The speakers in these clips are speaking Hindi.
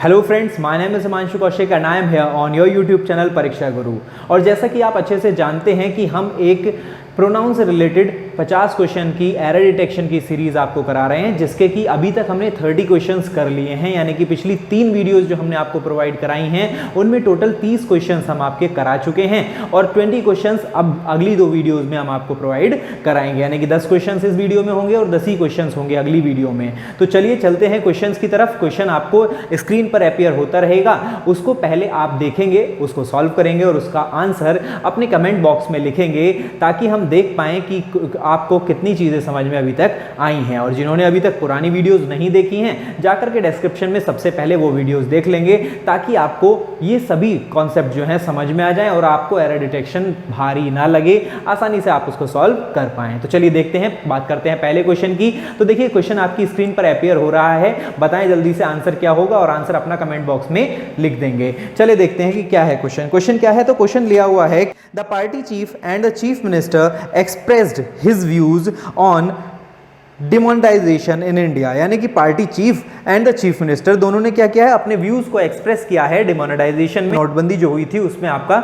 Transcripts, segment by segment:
Hello friends, my name is Himanshu Kaushik and I am here on your YouTube channel परीक्षा गुरु। और जैसा कि आप अच्छे से जानते हैं कि हम एक प्रोनाउन से रिलेटेड 50 क्वेश्चन की एरर डिटेक्शन की सीरीज आपको करा रहे हैं, जिसके कि अभी तक हमने 30 क्वेश्चंस कर लिए हैं। यानी कि पिछली 3 वीडियोस जो हमने आपको प्रोवाइड कराई हैं उनमें टोटल 30 क्वेश्चंस हम आपके करा चुके हैं और 20 क्वेश्चंस अब अगली 2 वीडियोस में हम आपको प्रोवाइड कराएंगे। यानी कि 10 क्वेश्चंस इस वीडियो में होंगे और 10 ही क्वेश्चंस होंगे अगली वीडियो में। तो चलिए चलते हैं क्वेश्चंस की तरफ। क्वेश्चन आपको स्क्रीन पर अपीयर होता रहेगा, उसको पहले आप देखेंगे, उसको सॉल्व करेंगे और उसका आंसर अपने कमेंट बॉक्स में लिखेंगे, ताकि हम देख पाएं कि आपको कितनी चीजें समझ में अभी तक आई हैं। और जिन्होंने अभी तक पुरानी वीडियोस नहीं देखी हैं, जाकर के डिस्क्रिप्शन में सबसे पहले वो वीडियोस देख लेंगे, ताकि आपको ये सभी कॉन्सेप्ट जो हैं समझ में आ जाएं और आपको एरर डिटेक्शन भारी ना लगे, आसानी से आप उसको सॉल्व कर पाएं। तो चलिए देखते हैं, बात करते हैं पहले क्वेश्चन की। तो देखिए क्वेश्चन आपकी स्क्रीन पर अपीयर हो रहा है, बताएं जल्दी से आंसर क्या होगा और आंसर अपना कमेंट बॉक्स में लिख देंगे। चलिए देखते हैं कि क्या है क्वेश्चन। क्वेश्चन क्या है? तो क्वेश्चन लिया हुआ है, the party cheap and the chief minister expressed his views on demonetisation in India. यानी कि party cheap and the chief minister दोनों ने क्या किया है, अपने व्यूज को एक्सप्रेस किया है डिमोनेटाइजेशन में। नोटबंदी जो हुई थी उसमें आपका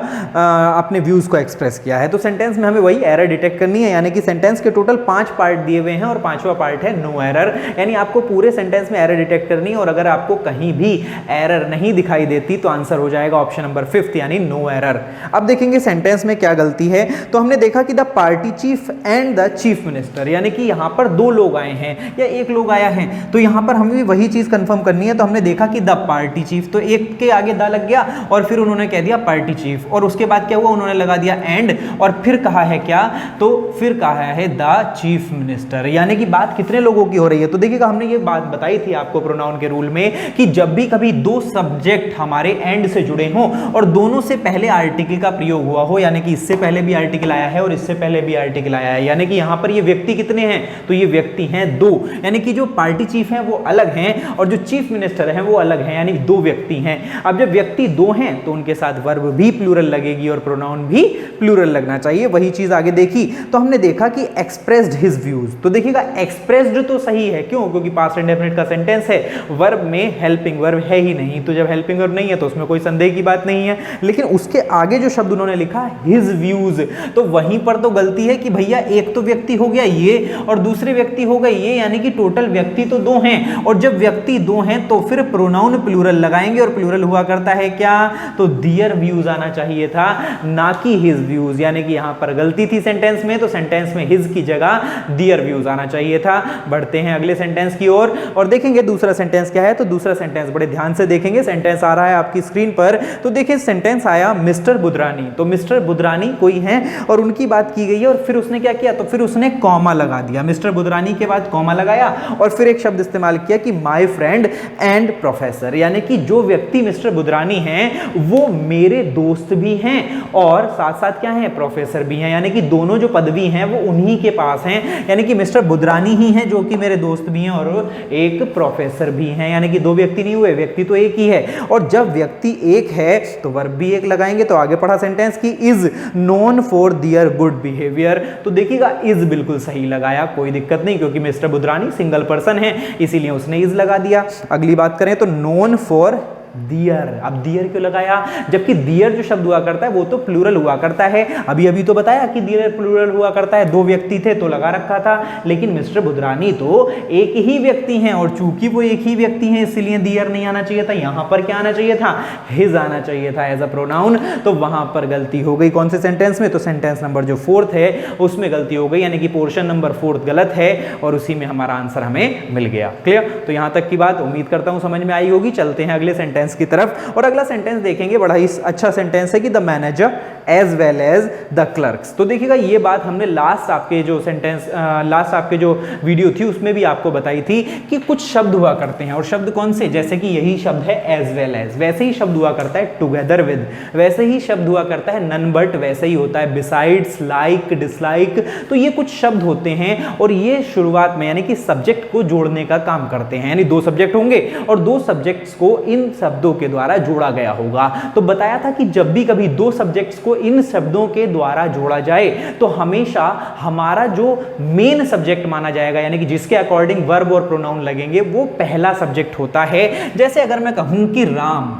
अपने व्यूज को एक्सप्रेस किया है। तो सेंटेंस में हमें वही एरर डिटेक्ट करनी है। यानी कि सेंटेंस के टोटल 5 पार्ट दिए हुए हैं और 5वां पार्ट है नो एरर। यानी आपको पूरे सेंटेंस में एरर डिटेक्ट करनी है और अगर आपको कहीं भी एरर नहीं दिखाई देती तो आंसर हो जाएगा ऑप्शन नंबर 5 यानी नो एरर। अब देखेंगे सेंटेंस में क्या गलती है। तो हमने देखा कि the party cheap and the chief minister, यानी कि यहां पर 2 लोग आए हैं या एक लोग आया है, तो यहां पर हमें वही चीज कंफर्म करनी है। तो हमने देखा कि द पार्टी चीफ, तो एक के आगे द लग गया और फिर उन्होंने कह दिया पार्टी चीफ, और उसके बाद क्या हुआ, उन्होंने लगा दिया एंड, और फिर कहा है क्या, तो फिर कहा है द चीफ मिनिस्टर। यानी कि बात कितने लोगों की हो रही है? तो देखिएगा हमने ये बात बताई थी आपको प्रोनाउन के रूल में कि जब भी कभी 2 सब्जेक्ट हमारे एंड से जुड़े हों और दोनों से पहले आर्टिकल का प्रयोग हुआ हो, यानी कि इससे पहले भी आर्टिकल आया है और इससे पहले भी आर्टिकल आया है, यानी कि यहां पर ये व्यक्ति कितने हैं, तो ये व्यक्ति हैं 2। यानी कि जो पार्टी चीफ हैं वो अलग हैं और जो चीफ मिनिस्टर हैं वो अलग हैं, यानी 2 व्यक्ति हैं। अब जब व्यक्ति 2 हैं तो उनके साथ वर्ब भी प्लूरल लगेगी और प्रोनाउन भी प्लूरल लगना चाहिए। वही चीज आगे देखी तो हमने देखा कि एक्सप्रेस्ड हिज व्यूज। तो देखिएगा एक्सप्रेस्ड तो सही है, क्यों? क्योंकि पास्ट इंडेफिनिट का सेंटेंस है, वर्ब में हेल्पिंग वर्ब है ही नहीं, तो जब हेल्पिंग वर्ब नहीं है तो उसमें कोई संदेह की बात नहीं है। लेकिन उसके आगे जो शब्द उन्होंने लिखा हिज व्यूज, तो वहीं पर तो गलती है कि भैया एक तो व्यक्ति हो गया ये और दूसरे व्यक्ति हो गए ये, यानी कि टोटल व्यक्ति तो 2 हैं और जब व्यक्ति 2 हैं तो फिर प्रोनाउन प्लूरल लगाएंगे और प्लूरल हुआ करता है क्या, तो देयर व्यूज आना चाहिए था, ना कि हिज व्यूज। यानी कि यहां पर गलती थी सेंटेंस में, तो सेंटेंस में हिज की जगह देयर व्यूज आना चाहिए था। बढ़ते हैं अगले सेंटेंस की ओर और देखेंगे दूसरा सेंटेंस क्या है। तो दूसरा सेंटेंस बड़े ध्यान से देखेंगे, सेंटेंस आ रहा है आपकी स्क्रीन पर। तो देखिए सेंटेंस आया मिस्टर बुधरानी। तो मिस्टर बुधरानी कोई है और उनकी बात की गई है और फिर उसने क्या किया, तो फिर उसने कॉमा लगा दिया, मिस्टर बुधरानी के बाद कॉमा लगाया और फिर एक शब्द इस्तेमाल किया कि माय फ्रेंड एंड प्रोफेसर। यानी कि जो व्यक्ति मिस्टर बुधरानी हैं वो मेरे दोस्त भी हैं और साथ साथ क्या हैं, प्रोफेसर भी हैं। यानी कि दोनों जो पदवी हैं वो उन्हीं के पास हैं। यानी कि मिस्टर बुधरानी ही हैं जो कि मेरे दोस्त भी हैं और एक प्रोफेसर भी हैं। यानी कि 2 व्यक्ति नहीं हुए, व्यक्ति तो एक ही है। और जब व्यक्ति एक है तो वर्ब भी एक लगाएंगे। तो आगे पढ़ा सेंटेंस की is known for their good behaviour. तो देखिएगा इज बिल्कुल सही लगाया, कोई दिक्कत नहीं, क्योंकि मिस्टर बुधरानी सिंगल पर्सन है इसीलिए उसने इज लगा दिया। अगली बात करें तो नोन फॉर दियर। अब दियर क्यों लगाया, जबकि दियर जो शब्द हुआ करता है वो तो प्लूरल हुआ करता है। अभी तो बताया कि दियर प्लूरल हुआ करता है, 2 व्यक्ति थे तो लगा रखा था, लेकिन मिस्टर बुधरानी तो एक ही व्यक्ति हैं और चूंकि वो एक ही व्यक्ति हैं इसलिए दियर नहीं आना चाहिए था। यहां पर क्या आना चाहिए था, हिज आना चाहिए था एज अ प्रोनाउन। तो वहां पर गलती हो गई। कौन से सेंटेंस में, तो सेंटेंस नंबर जो 4 है उसमें गलती हो गई, यानी कि पोर्शन नंबर 4 गलत है और उसी में हमारा आंसर हमें मिल गया। क्लियर? तो यहां तक की बात उम्मीद करता हूं समझ में आई होगी। चलते हैं अगले सेंटेंस की तरफ और अगला सेंटेंस देखेंगे, बड़ा ही अच्छा सेंटेंस है कि the manager as well as the clerks. तो देखिएगा ये बात हमने लास्ट आपके जो वीडियो थी उसमें भी आपको बताई थी कि कुछ शब्द हुआ करते हैं और शब्द कौन से, जैसे कि यही शब्द है एज वेल एज, वैसे ही शब्द हुआ करता है टुगेदर विद, वैसे ही शब्द हुआ करता है नन बट, वैसे ही होता है बिसाइड्स, लाइक, डिसलाइक। तो ये कुछ शब्द होते हैं और ये शुरुआत में यानी कि सब्जेक्ट को जोड़ने का काम करते हैं। यानी 2 सब्जेक्ट होंगे और 2 सब्जेक्ट्स को इन शब्दों के द्वारा जोड़ा गया होगा। तो बताया था कि जब भी कभी दो सब्जेक्ट्स को इन शब्दों के द्वारा जोड़ा जाए तो हमेशा हमारा जो मेन सब्जेक्ट माना जाएगा, यानी कि जिसके अकॉर्डिंग वर्ब और प्रोनाउन लगेंगे, वो पहला सब्जेक्ट होता है। जैसे अगर मैं कहूं कि राम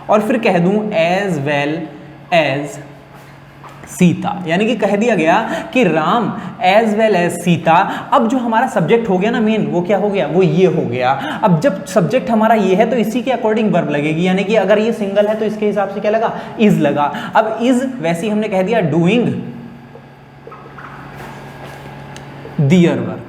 और फिर कह दूं एज वेल एज सीता, यानी कि कह दिया गया कि Ram as well as Sita. अब जो हमारा सब्जेक्ट हो गया ना मेन, वो क्या हो गया, वो ये हो गया। अब जब सब्जेक्ट हमारा ये है तो इसी के अकॉर्डिंग वर्ब लगेगी, यानी कि अगर ये सिंगल है तो इसके हिसाब से क्या लगा, इज लगा। अब इज वैसे ही हमने कह दिया डूइंग दियर वर्क।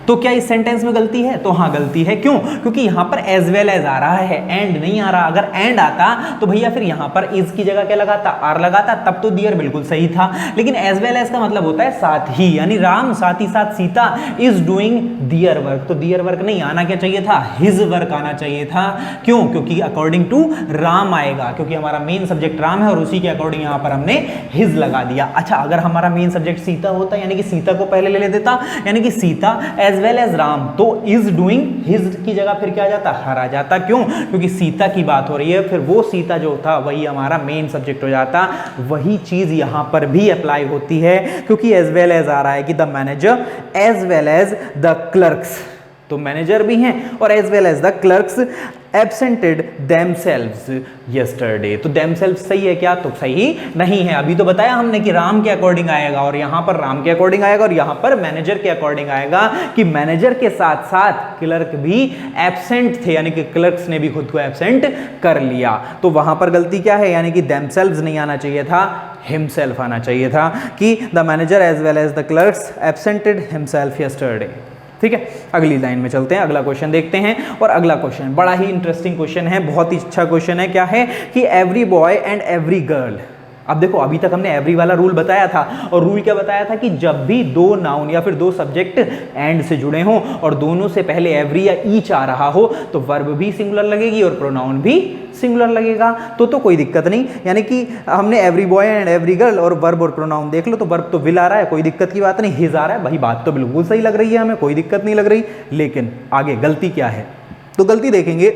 तो क्या इस सेंटेंस में गलती है? तो हाँ गलती है। क्यों? क्योंकि यहां पर एज वेल एज आ रहा है, एंड नहीं आ रहा। अगर एंड आता तो भैया फिर यहां पर इज की जगह क्या लगाता, आर लगाता, तब तो दियर बिल्कुल सही था। लेकिन एज वेल एज का मतलब होता है साथ ही, यानी राम साथ ही साथ Sita is doing their work. तो दियर वर्क नहीं आना क्या चाहिए था, हिज वर्क आना चाहिए था। क्यों? क्योंकि अकॉर्डिंग टू राम आएगा, क्योंकि हमारा मेन सब्जेक्ट राम है और उसी के अकॉर्डिंग यहां पर हमने हिज लगा दिया। अच्छा, अगर हमारा मेन सब्जेक्ट सीता होता, यानी कि सीता को पहले ले देता, यानी कि Sita as well as Ram, तो इज डूइंग हिज की जगह फिर क्या आ जाता, हर आ जाता। क्यों? क्योंकि सीता की बात हो रही है, फिर वो सीता जो था वही हमारा मेन सब्जेक्ट हो जाता। वही चीज यहां पर भी अप्लाई होती है, क्योंकि एज वेल एज आ रहा है कि the manager as well as the clerks, तो मैनेजर भी हैं और as well as the clerks absented themselves yesterday. तो देमसेल्व्स सही है क्या? तो सही नहीं है। अभी तो बताया हमने कि राम के अकॉर्डिंग आएगा, और यहां पर राम के अकॉर्डिंग आएगा, और यहां पर मैनेजर के अकॉर्डिंग आएगा कि मैनेजर के साथ साथ क्लर्क भी एब्सेंट थे, यानी कि क्लर्क्स ने भी खुद को एब्सेंट कर लिया। तो वहां पर गलती क्या है, यानी कि देमसेल्व्स नहीं आना चाहिए था, हिमसेल्फ आना चाहिए था, कि the manager as well as the clerks absented himself yesterday. ठीक है, अगली लाइन में चलते हैं, अगला क्वेश्चन देखते हैं। और अगला क्वेश्चन बड़ा ही इंटरेस्टिंग क्वेश्चन है, बहुत ही अच्छा क्वेश्चन है। क्या है कि every boy and every girl. अब देखो, अभी तक हमने एवरी वाला रूल बताया था, और रूल क्या बताया था कि जब भी दो नाउन या फिर दो सब्जेक्ट एंड से जुड़े हों और दोनों से पहले एवरी या ईच आ रहा हो तो वर्ब भी सिंगुलर लगेगी और प्रोनाउन भी सिंगुलर लगेगा, तो कोई दिक्कत नहीं। यानी कि हमने every boy and every girl और वर्ब और प्रोनाउन देख लो, तो वर्ब तो विल आ रहा है, कोई दिक्कत की बात नहीं, हिज आ रहा है, वही बात तो बिल्कुल सही लग रही है, हमें कोई दिक्कत नहीं लग रही। लेकिन आगे गलती क्या है, तो गलती देखेंगे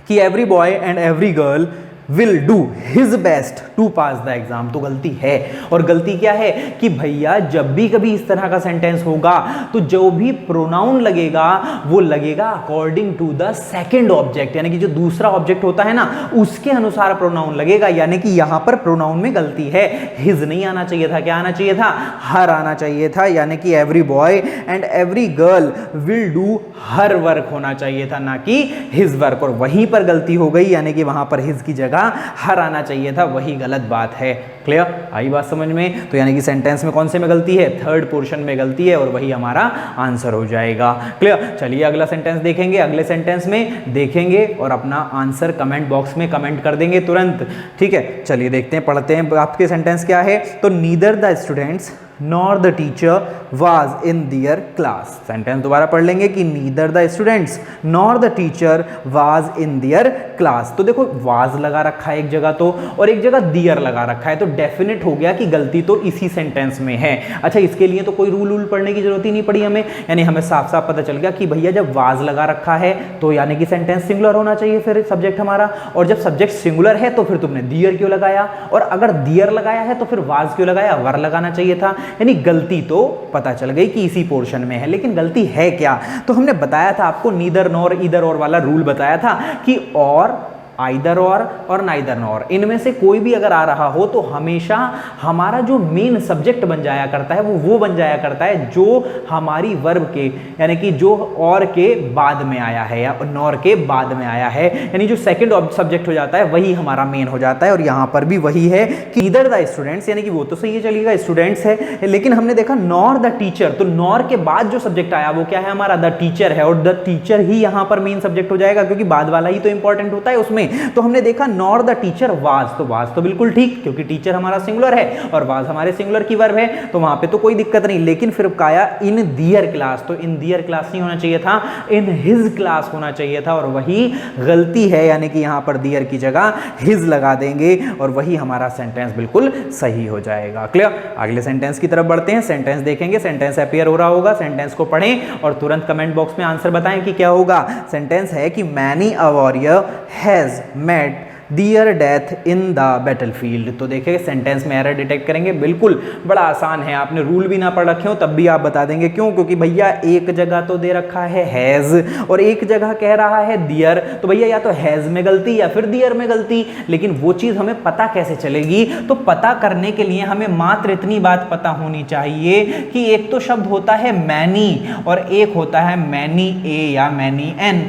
कि every boy and every girl will do his best to pass the exam. तो गलती है, और गलती क्या है कि भैया जब भी कभी इस तरह का सेंटेंस होगा तो जो भी प्रोनाउन लगेगा वो लगेगा according to the second object, यानी कि जो दूसरा ऑब्जेक्ट होता है ना उसके अनुसार प्रोनाउन लगेगा। यानी कि यहां पर प्रोनाउन में गलती है, हिज नहीं आना चाहिए था, क्या आना चाहिए था, हर आना चाहिए था। यानी कि every boy and every girl will do her work होना चाहिए था, ना कि हिज वर्क, और वहीं पर गलती हो गई, यानी कि वहां पर हिज की जगह हर आना चाहिए था, वही गलत बात है। क्लियर? आई बात समझ में? तो यानी कि सेंटेंस में कौन से में गलती है, थर्ड पोर्शन में गलती है, और वही हमारा आंसर हो जाएगा। क्लियर? चलिए अगला सेंटेंस देखेंगे, अगले सेंटेंस में देखेंगे और अपना आंसर कमेंट बॉक्स में कमेंट कर देंगे तुरंत। ठीक है, चलिए देखते हैं, पढ़ते हैं आपके सेंटेंस क्या है। तो neither the students nor the teacher was in their class. Sentence दोबारा पढ़ लेंगे कि neither the students nor the teacher was in their class. तो देखो वाज लगा रखा है एक जगह तो, और एक जगह दियर लगा रखा है, तो डेफिनेट हो गया कि गलती तो इसी सेंटेंस में है। अच्छा, इसके लिए तो कोई रूल पढ़ने की जरूरत ही नहीं पड़ी हमें, यानी हमें साफ साफ पता चल गया कि भैया जब वाज लगा रखा है तो यानी कि सेंटेंस सिंगुलर होना चाहिए फिर सब्जेक्ट हमारा, और जब सब्जेक्ट सिंगुलर है तो फिर तुमने दियर क्यों लगाया, और अगर दियर लगाया है तो फिर वाज क्यों लगाया, वर लगाना चाहिए था। यानी गलती तो पता चल गई कि इसी पोर्शन में है, लेकिन गलती है क्या, तो हमने बताया था आपको नीदर नॉर ईदर और वाला रूल बताया था कि और आइदर और नाइदर नॉर, इनमें से कोई भी अगर आ रहा हो तो हमेशा हमारा जो मेन सब्जेक्ट बन जाया करता है वो बन जाया करता है जो हमारी वर्ब के, यानी कि जो और के बाद में आया है या नॉर के बाद में आया है, यानी जो सेकंड सब्जेक्ट हो जाता है वही हमारा मेन हो जाता है। और यहां पर भी वही है कि ईदर द स्टूडेंट्स, यानी कि वो तो सही है, चलिएगा स्टूडेंट्स है, लेकिन हमने देखा नॉर द टीचर, तो नॉर के बाद जो सब्जेक्ट आया वो क्या है हमारा, द टीचर है, और द टीचर ही यहां पर मेन सब्जेक्ट हो जाएगा क्योंकि बाद वाला ही तो इंपॉर्टेंट होता है उसमें। चलें तो हमने देखा नॉर द टीचर वाज, तो वाज तो बिल्कुल ठीक क्योंकि टीचर हमारा सिंगुलर है और वाज हमारे सिंगुलर की वर्ब है, तो वहां पे तो कोई दिक्कत नहीं। लेकिन फिर कहा इन दियर क्लास, तो इन दियर क्लास नहीं होना चाहिए था, इन हिज क्लास होना चाहिए था और वही गलती है, यानी कि यहां पर दियर की जगह हिज लगा देंगे और वही हमारा सेंटेंस बिल्कुल सही हो जाएगा। क्लियर? अगले सेंटेंस की तरफ बढ़ते हैं। सेंटेंस देखेंगे, सेंटेंस अपीयर हो रहा होगा, सेंटेंस को पढ़ें और तुरंत कमेंट बॉक्स में आंसर बताएं कि क्या होगा। सेंटेंस है कि many a warrior has met their death in the battlefield. तो देखिए सेंटेंस में एरर डिटेक्ट करेंगे, बिल्कुल बड़ा आसान है, आपने रूल भी ना पढ़ रखे हो तब भी आप बता देंगे। क्यों? क्योंकि भैया एक जगह तो दे रखा है हैज और एक जगह कह रहा है डियर, तो भैया या तो हैज में गलती या फिर डियर में गलती, लेकिन वो चीज हमें पता कैसे चलेगी? तो पता करने के लिए हमें मात्र इतनी बात पता होनी चाहिए कि एक तो शब्द होता है मैनी और एक होता है मैनी ए या मैनी एन।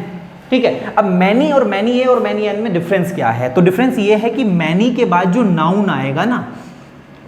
ठीक है, अब मैनी और मैनी ए और मैनी एन में डिफरेंस क्या है? तो डिफरेंस ये है कि मैनी के बाद जो नाउन आएगा ना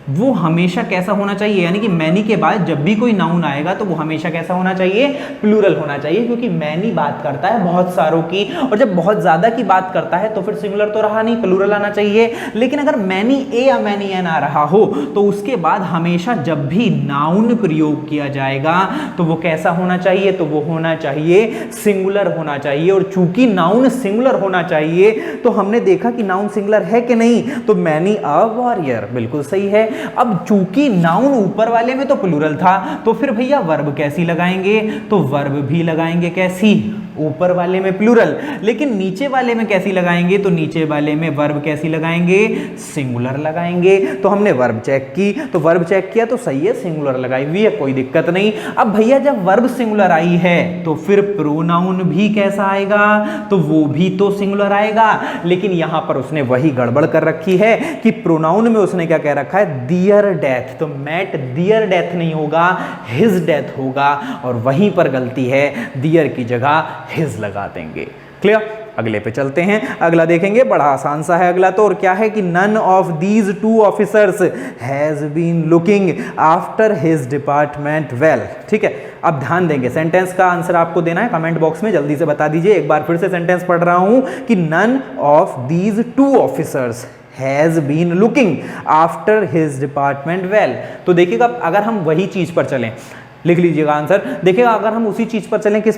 वो हमेशा कैसा होना चाहिए, यानी कि मैनी के बाद जब भी कोई नाउन आएगा तो वो हमेशा कैसा होना चाहिए? प्लूरल होना चाहिए, क्योंकि मैनी बात करता है बहुत सारों की और जब बहुत ज्यादा की बात करता है तो फिर सिंगुलर तो रहा नहीं, प्लूरल आना चाहिए। लेकिन अगर मैनी ए या मैनी एन आ रहा हो तो उसके बाद हमेशा जब भी नाउन प्रयोग किया जाएगा तो वो कैसा होना चाहिए? तो वो होना चाहिए सिंगुलर होना चाहिए। और चूंकि नाउन सिंगुलर होना चाहिए तो हमने देखा कि नाउन सिंगुलर है कि नहीं, तो मैनी अ वॉरियर बिल्कुल सही है। अब चूंकि नाउन ऊपर वाले में तो प्लूरल था तो फिर भैया वर्ब कैसी लगाएंगे? तो वर्ब भी लगाएंगे कैसी? ऊपर वाले में प्लूरल, लेकिन नीचे वाले में कैसी लगाएंगे? तो नीचे वाले में वर्ब कैसी लगाएंगे? सिंगुलर लगाएंगे। तो हमने वर्ब चेक की, तो वर्ब चेक किया तो सही है, सिंगुलर लगाई हुई है, कोई दिक्कत नहीं। अब भैया जब वर्ब सिंगुलर आई है तो फिर प्रोनाउन भी कैसा आएगा? तो वो भी तो सिंगुलर आएगा, लेकिन यहां पर उसने वही गड़बड़ कर रखी है कि प्रोनाउन में उसने क्या कह रखा है? डियर डेथ, तो मैट डियर डेथ नहीं होगा, हिज डेथ होगा और वहीं पर गलती है, डियर की जगह हिज लगा देंगे। क्लियर? अगले पे चलते हैं, अगला देखेंगे, बड़ा आसान सा है अगला तो, और क्या है कि none of these two officers has been looking after his department well. ठीक है, अब ध्यान देंगे, सेंटेंस का आंसर आपको देना है, कमेंट बॉक्स में जल्दी से बता दीजिए। एक बार फिर से सेंटेंस पढ़ रहा हूं कि none of these two officers has been looking after his department well. तो देखिएगा अगर हम वही चीज पर चलें, लिख लीजिएगा आंसर, देखिएगा अगर हम उसी चीज पर चलें, किस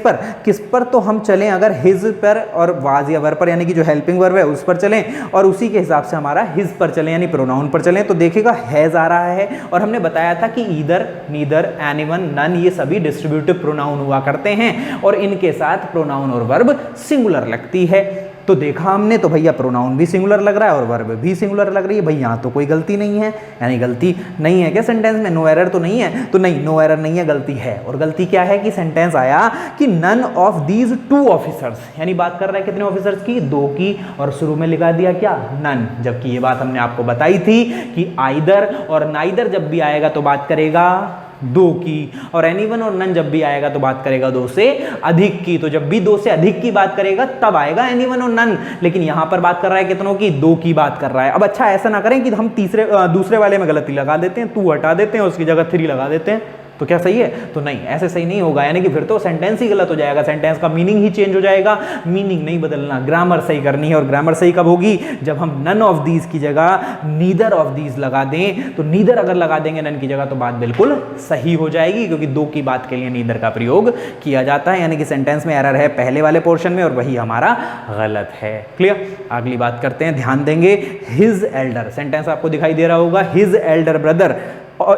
पर तो हम चलें अगर हिज पर और वाज या वर पर, यानी कि जो हेल्पिंग वर्ब है उस पर चलें और उसी के हिसाब से हमारा हिज पर चलें यानी प्रोनाउन पर चलें, तो देखिएगा हैज आ रहा है और हमने बताया था कि ईदर, नीदर, एनीवन, नन ये सभी डिस्ट्रीब्यूटिव प्रोनाउन हुआ करते हैं और इनके साथ प्रोनाउन और वर्ब सिंगुलर लगती है। तो देखा हमने तो भैया प्रोनाउन भी सिंगुलर लग रहा है और वर्ब भी सिंगुलर लग रही है, भैया यहाँ तो कोई गलती नहीं है, यानी गलती नहीं है क्या सेंटेंस में? नो एरर तो नहीं है? तो नहीं, नो एरर नहीं है, गलती है। और गलती क्या है कि सेंटेंस आया कि none of these two officers, यानी बात कर रहा है कितने ऑफिसर्स की? दो की, और शुरू में लिखा दिया क्या? नन, जबकि ये बात हमने आपको बताई थी कि आइदर और नाइदर जब भी आएगा तो बात करेगा दो की, और एनीवन और नन जब भी आएगा तो बात करेगा दो से अधिक की। तो जब भी दो से अधिक की बात करेगा तब आएगा एनीवन और नन, लेकिन यहां पर बात कर रहा है कितनों की? दो की बात कर रहा है। अब अच्छा ऐसा ना करें कि हम दूसरे वाले में गलती लगा देते हैं, टू हटा देते हैं, उसकी जगह थ्री लगा देते हैं, तो क्या सही है? तो नहीं, ऐसे सही नहीं होगा, यानी कि फिर तो सेंटेंस ही गलत हो जाएगा, सेंटेंस का मीनिंग ही चेंज हो जाएगा। मीनिंग नहीं बदलना, ग्रामर सही करनी है, और ग्रामर सही कब होगी? जब हम नन ऑफ दीज की जगह नीदर ऑफ दीज लगा दें। तो नीदर अगर लगा देंगे नन की जगह तो बात बिल्कुल सही हो जाएगी, क्योंकि दो की बात के लिए नीदर का प्रयोग किया जाता है, यानी कि सेंटेंस में एरर है पहले वाले पोर्शन में और वही हमारा गलत है। क्लियर? अगली बात करते हैं, ध्यान देंगे, हिज एल्डर, सेंटेंस आपको दिखाई दे रहा होगा, his elder brother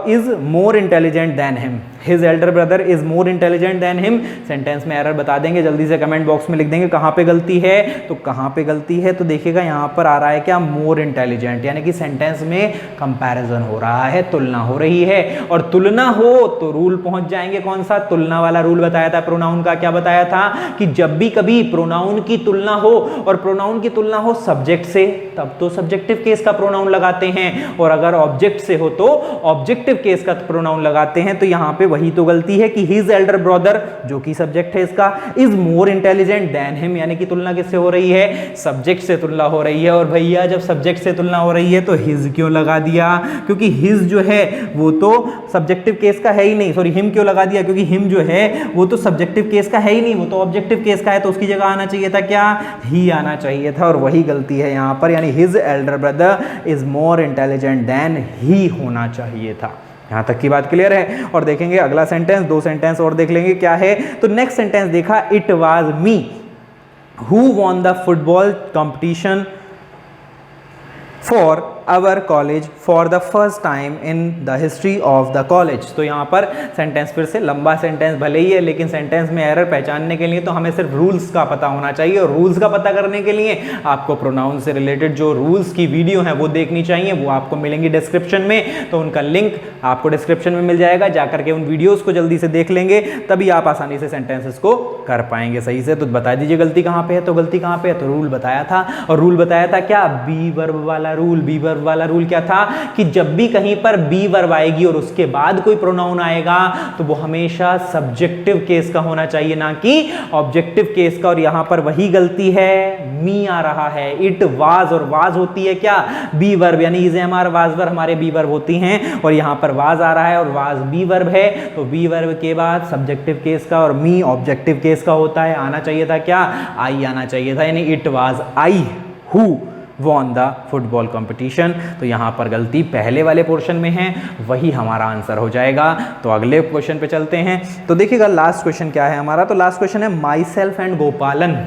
is more intelligent than him, his elder brother is more intelligent than him। Sentence में एरर बता देंगे, जल्दी से कमेंट बॉक्स में लिख देंगे कहाँ पे गलती है। तो कहाँ पे गलती है? तो देखिएगा यहाँ पर आ रहा है क्या? more intelligent, यानी कि सेंटेंस में कंपैरिजन हो रहा है, तुलना हो रही है, और तुलना हो तो रूल पहुंच जाएंगे, कौन सा? तुलना वाला रूल बताया था प्रोनाउन का। क्या बताया था? कि जब भी कभी प्रोनाउन की तुलना हो, और प्रोनाउन की तुलना हो सब्जेक्ट से, तब तो सब्जेक्टिव केस का प्रोनाउन लगाते हैं, और अगर ऑब्जेक्ट से हो तो ऑब्जेक्टिव केस का प्रोनाउन लगाते हैं। तो यहां पे वही तो गलती है कि हिज एल्डर ब्रदर, जो कि सब्जेक्ट है इसका, is more intelligent than him, यानी कि तुलना किससे हो रही है, सब्जेक्ट से तुलना हो रही है। और भैया जब सब्जेक्ट से तुलना हो रही है तो हिज क्यों लगा दिया, क्योंकि हिज जो है वो तो सब्जेक्टिव केस का है ही नहीं। सॉरी, हिम क्यों लगा दिया, क्योंकि हिम जो है वो तो सब्जेक्टिव केस का है ही नहीं, वो तो ऑब्जेक्टिव केस का है, तो उसकी जगह आना चाहिए था क्या, ही आना चाहिए था। और वही गलती है यहाँ पर, यानी his elder brother is more intelligent than he होना चाहिए था। यहां तक की बात क्लियर है। और देखेंगे अगला सेंटेंस, 2 सेंटेंस और देख लेंगे क्या है। तो नेक्स्ट सेंटेंस देखा, it was me who won the football competition for our college for the first time in the history of the college. तो यहाँ पर सेंटेंस फिर से लंबा सेंटेंस भले ही है, लेकिन सेंटेंस में एरर पहचानने के लिए तो हमें सिर्फ रूल्स का पता होना चाहिए। और रूल्स का पता करने के लिए आपको प्रोनाउन से रिलेटेड जो रूल्स की वीडियो है वो देखनी चाहिए, वो आपको मिलेंगी डिस्क्रिप्शन में। तो उनका लिंक आपको डिस्क्रिप्शन में मिल जाएगा, जाकर के उन वीडियोज़ को जल्दी से देख लेंगे, तभी आप आसानी से सेंटेंसेस को कर पाएंगे सही से। तो बता दीजिए गलती कहाँ पे है, तो गलती कहाँ पे है, तो रूल बताया था। और रूल बताया था क्या, बी वर्ब वाला रूल। बी वर्ब वाला रूल क्या था कि जब भी कहीं पर बी वर्ब आएगी और उसके बाद कोई प्रोनाउन आएगा तो वो हमेशा सब्जेक्टिव केस का होना चाहिए, ना कि ऑब्जेक्टिव केस का। और यहां पर वही गलती है, मी आ रहा है, इट वाज, और वाज होती है क्या, बी वर्ब, यानी is am are was verb हमारे बी वर्ब होती हैं, और यहां पर वाज आ रहा है और वाज बी वर्ब है, तो बी वर्ब के बाद सब्जेक्टिव केस का और मी ऑब्जेक्टिव केस का होता है। आना चाहिए था क्या, आई आना चाहिए था, यानी it was I who won the football competition. तो यहाँ पर गलती पहले वाले पोर्शन में है, वही हमारा आंसर हो जाएगा। तो अगले क्वेश्चन पे चलते हैं। तो देखिएगा लास्ट क्वेश्चन क्या है हमारा, तो लास्ट क्वेश्चन है माई सेल्फ एंड गोपालन।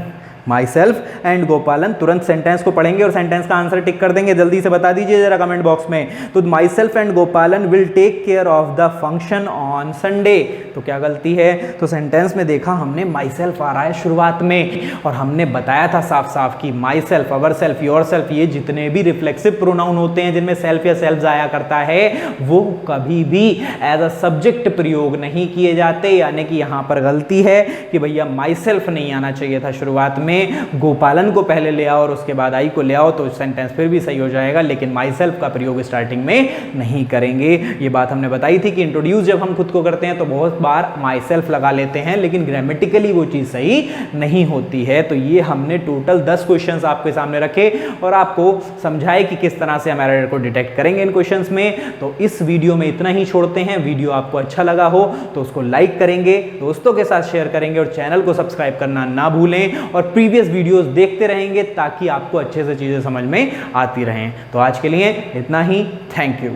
माई सेल्फ एंड गोपालन, तुरंत सेंटेंस को पढ़ेंगे और सेंटेंस का आंसर टिक कर देंगे। जल्दी से बता दीजिए जरा कमेंट बॉक्स में। तो myself and Gopalan will take care of the function on Sunday. तो क्या गलती है, तो सेंटेंस में देखा हमने माई सेल्फ आ रहा है शुरुआत में, और हमने बताया था साफ साफ कि my self, our self, your self, ये जितने भी रिफ्लेक्सिव प्रोनाउन होते हैं जिनमें सेल्फ या सेल्फ आया करता है, वो कभी भी एज अ सब्जेक्ट प्रयोग नहीं किए जाते। यानी कि यहां पर गलती है कि भैया माई सेल्फ नहीं आना चाहिए था शुरुआत में, गोपालन को पहले ले आओ और उसके बाद आई को ले आओ, तो सेंटेंस फिर भी सही हो जाएगा। लेकिन माई सेल्फ का प्रयोग स्टार्टिंग में नहीं करेंगे। ये बात हमने बताई थी कि इंट्रोड्यूस जब हम खुद को करते हैं तो बहुत बार माई सेल्फ लगा लेते हैं, लेकिन ग्रामेटिकली वो चीज़ सही नहीं होती है। तो ये हमने टोटल 10 क्वेश्चंस आपके सामने रखे और आपको समझाए कि किस तरह से हम एरर को डिटेक्ट करेंगे इन क्वेश्चंस में। तो इस वीडियो में इतना ही छोड़ते हैं। वीडियो आपको अच्छा लगा हो तो उसको लाइक करेंगे, दोस्तों के साथ शेयर करेंगे और चैनल को सब्सक्राइब करना ना भूलें, और प्रीवियस वीडियोस देखते रहेंगे ताकि आपको अच्छे से चीज़ें समझ में आती रहें। तो आज के लिए इतना ही, थैंक यू।